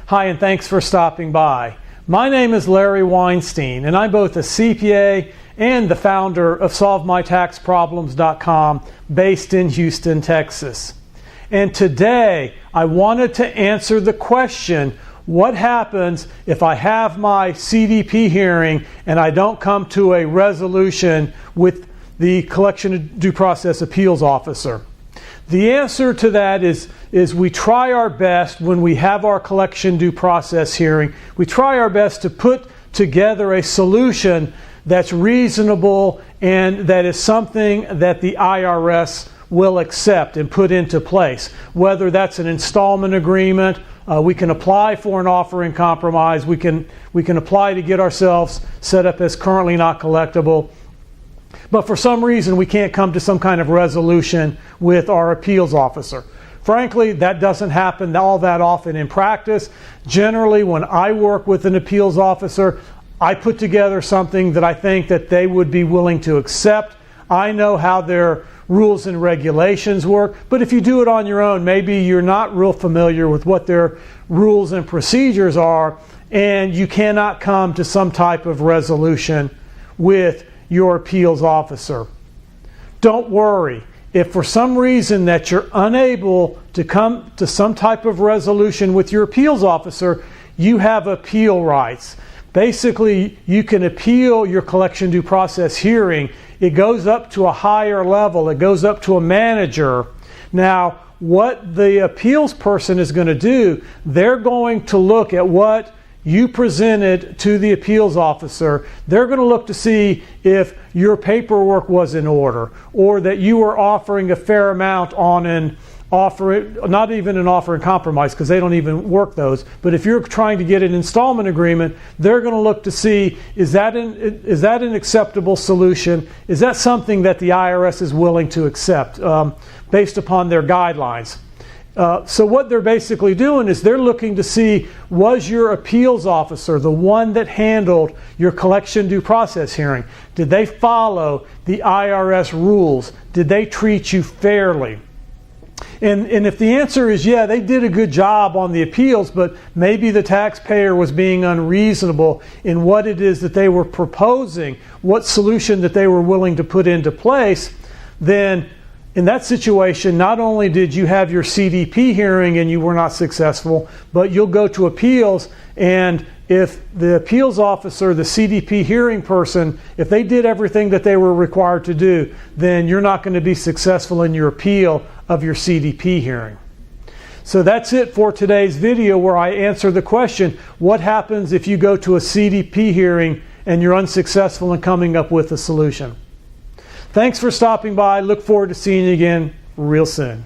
Hi, and thanks for stopping by. My name is Larry Weinstein, and I'm both a CPA and the founder of SolveMyTaxProblems.com, based in Houston, Texas. And today, I wanted to answer the question, what happens if I have my CDP hearing and I don't come to a resolution with the Collection Due Process Appeals Officer? The answer to that is we try our best when we have our collection due process hearing. We try our best to put together a solution that's reasonable and that is something that the IRS will accept and put into place. Whether that's an installment agreement, we can apply for an offer in compromise, we can apply to get ourselves set up as currently not collectible. But for some reason, we can't come to some kind of resolution with our appeals officer. Frankly, that doesn't happen all that often in practice. Generally, when I work with an appeals officer, I put together something that I think that they would be willing to accept. I know how their rules and regulations work, but if you do it on your own, maybe you're not real familiar with what their rules and procedures are, and you cannot come to some type of resolution with your appeals officer. Don't worry. If for some reason that you're unable to come to some type of resolution with your appeals officer, you have appeal rights. Basically, you can appeal your collection due process hearing. It goes up to a higher level. It goes up to a manager. Now, what the appeals person is going to do, they're going to look at what you presented to the appeals officer. They're going to look to see if your paperwork was in order, or that you were offering a fair amount on an offer, not even an offer in compromise, because they don't even work those. But if you're trying to get an installment agreement, they're going to look to see, is that an acceptable solution? Is that something that the IRS is willing to accept based upon their guidelines? So what they're basically doing is they're looking to see, was your appeals officer, the one that handled your collection due process hearing, did they follow the IRS rules? Did they treat you fairly? And if the answer is yeah, they did a good job on the appeals, but maybe the taxpayer was being unreasonable in what it is that they were proposing, what solution that they were willing to put into place, then in that situation, not only did you have your CDP hearing and you were not successful, but you'll go to appeals, and if the appeals officer, the CDP hearing person, if they did everything that they were required to do, then you're not going to be successful in your appeal of your CDP hearing. So that's it for today's video, where I answer the question, what happens if you go to a CDP hearing and you're unsuccessful in coming up with a solution? Thanks for stopping by. Look forward to seeing you again real soon.